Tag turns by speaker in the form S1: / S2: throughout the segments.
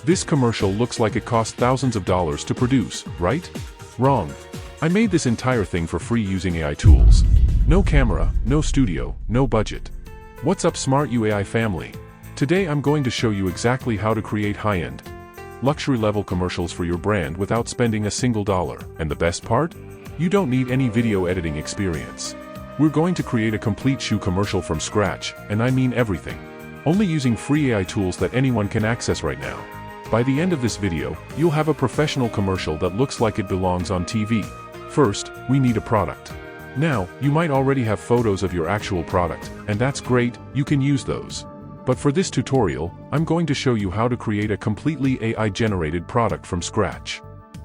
S1: This commercial looks like it cost thousands of dollars to produce, right? Wrong. I made this entire thing for free using AI tools. No camera, no studio, no budget. What's up, smart AI family? Today I'm going to show you exactly how to create high-end, luxury-level commercials for your brand without spending a single dollar. And the best part? You don't need any video editing experience. We're going to create a complete shoe commercial from scratch, and I mean everything. Only using free AI tools that anyone can access right now. By the end of this video, you'll have a professional commercial that looks like it belongs on TV. First, we need a product. Now, you might already have photos of your actual product, and that's great, you can use those. But for this tutorial, I'm going to show you how to create a completely AI-generated product from scratch.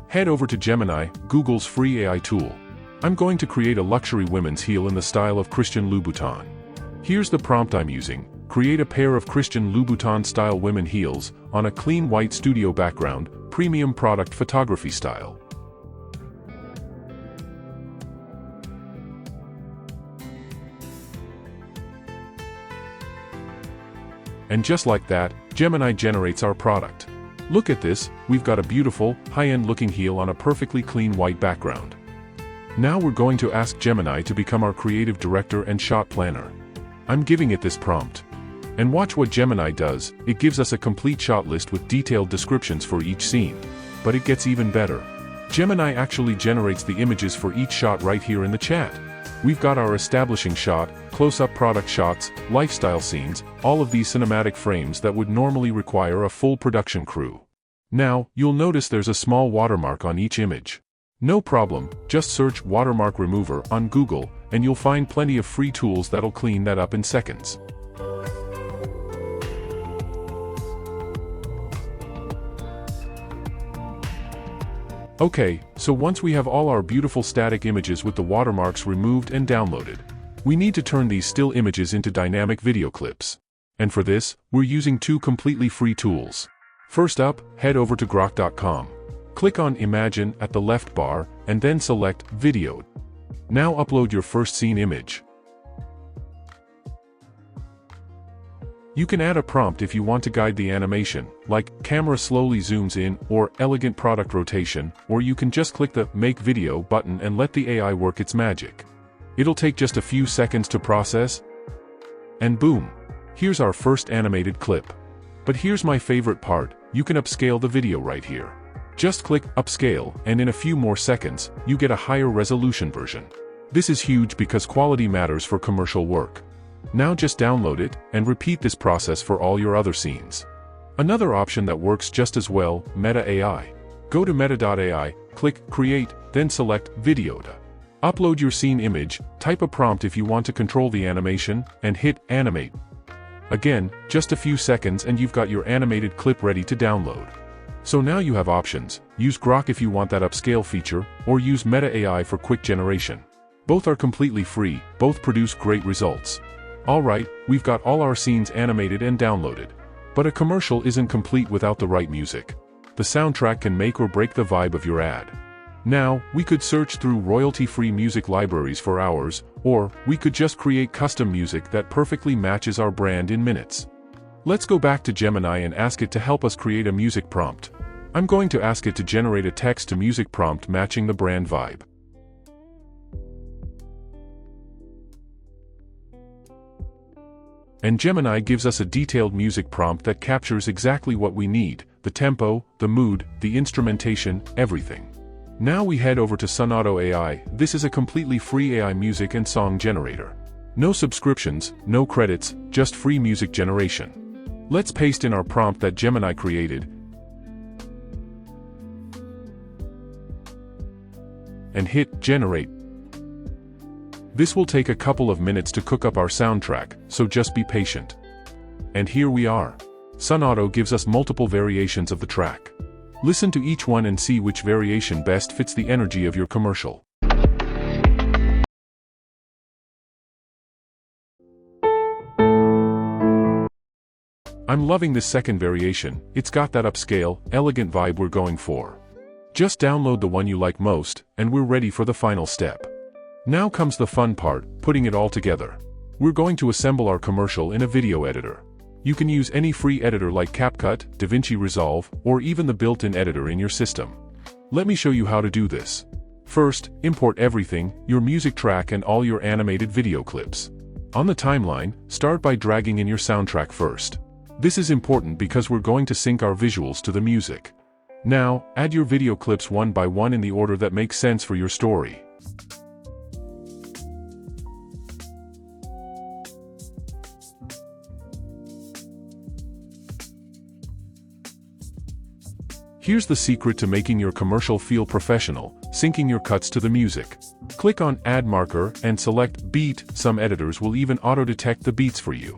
S1: Head over to Gemini, Google's free AI tool. I'm going to create a luxury women's heel in the style of Christian Louboutin. Here's the prompt I'm using. Create a pair of Christian Louboutin-style women heels, on a clean white studio background, premium product photography style. And just like that, Gemini generates our product. Look at this, we've got a beautiful, high-end looking heel on a perfectly clean white background. Now we're going to ask Gemini to become our creative director and shot planner. I'm giving it this prompt. And watch what Gemini does, it gives us a complete shot list with detailed descriptions for each scene. But it gets even better. Gemini actually generates the images for each shot right here in the chat. We've got our establishing shot, close-up product shots, lifestyle scenes, all of these cinematic frames that would normally require a full production crew. Now, you'll notice there's a small watermark on each image. No problem, just search watermark remover on Google, and you'll find plenty of free tools that'll clean that up in seconds. Okay, so once we have all our beautiful static images with the watermarks removed and downloaded, we need to turn these still images into dynamic video clips. And for this, we're using two completely free tools. First up, head over to Grok.com. Click on Imagine at the left bar, and then select Video. Now upload your first scene image. You can add a prompt if you want to guide the animation, like camera slowly zooms in, or elegant product rotation, or you can just click the Make Video button and let the AI work its magic. It'll take just a few seconds to process, and boom! Here's our first animated clip. But here's my favorite part, you can upscale the video right here. Just click Upscale, and in a few more seconds, you get a higher resolution version. This is huge because quality matters for commercial work. Now just download it, and repeat this process for all your other scenes. Another option that works just as well, Meta AI. Go to meta.ai, click Create, then select Video. Upload your scene image, type a prompt if you want to control the animation, and hit Animate. Again, just a few seconds and you've got your animated clip ready to download. So now you have options, use Grok if you want that upscale feature, or use Meta AI for quick generation. Both are completely free, both produce great results. Alright, we've got all our scenes animated and downloaded. But a commercial isn't complete without the right music. The soundtrack can make or break the vibe of your ad. Now, we could search through royalty-free music libraries for hours, or we could just create custom music that perfectly matches our brand in minutes. Let's go back to Gemini and ask it to help us create a music prompt. I'm going to ask it to generate a text-to-music prompt matching the brand vibe. And Gemini gives us a detailed music prompt that captures exactly what we need, the tempo, the mood, the instrumentation, everything. Now we head over to Sonauto AI. This is a completely free AI music and song generator. No subscriptions, no credits, just free music generation. Let's paste in our prompt that Gemini created, and hit Generate. This will take a couple of minutes to cook up our soundtrack, so just be patient. And here we are. Sonauto gives us multiple variations of the track. Listen to each one and see which variation best fits the energy of your commercial. I'm loving this second variation, it's got that upscale, elegant vibe we're going for. Just download the one you like most, and we're ready for the final step. Now comes the fun part, putting it all together. We're going to assemble our commercial in a video editor. You can use any free editor like CapCut, DaVinci Resolve, or even the built-in editor in your system. Let me show you how to do this. First, import everything, your music track and all your animated video clips. On the timeline, start by dragging in your soundtrack first. This is important because we're going to sync our visuals to the music. Now, add your video clips one by one in the order that makes sense for your story. Here's the secret to making your commercial feel professional: syncing your cuts to the music. Click on Add Marker and select Beat. Some editors will even auto-detect the beats for you.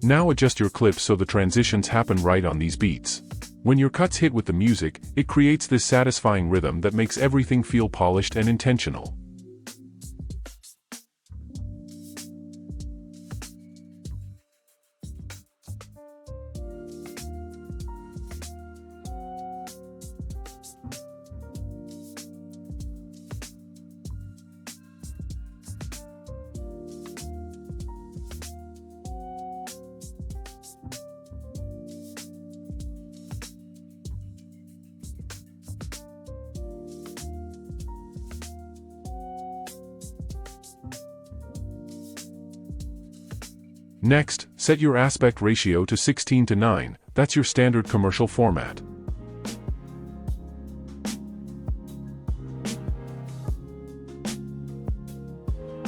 S1: Now adjust your clips so the transitions happen right on these beats. When your cuts hit with the music, it creates this satisfying rhythm that makes everything feel polished and intentional. Next, set your aspect ratio to 16:9, that's your standard commercial format.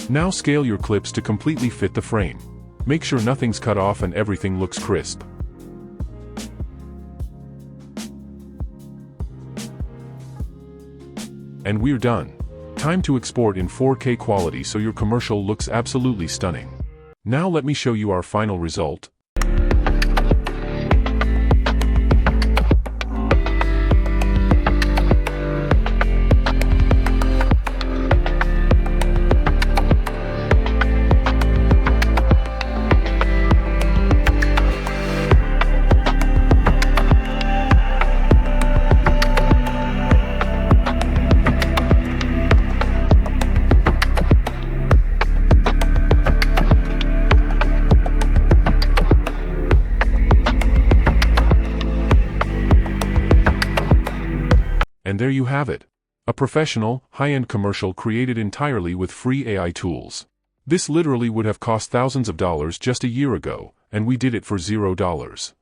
S1: Now scale your clips to completely fit the frame. Make sure nothing's cut off and everything looks crisp. And we're done. Time to export in 4K quality so your commercial looks absolutely stunning. Now let me show you our final result. And there you have it. A professional, high-end commercial created entirely with free AI tools. This literally would have cost thousands of dollars just a year ago, and we did it for $0.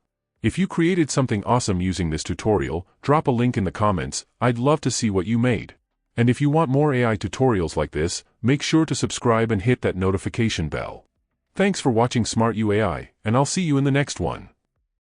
S1: If you created something awesome using this tutorial, drop a link in the comments. I'd love to see what you made. And if you want more AI tutorials like this, make sure to subscribe and hit that notification bell. Thanks for watching Smart AI, and I'll see you in the next one.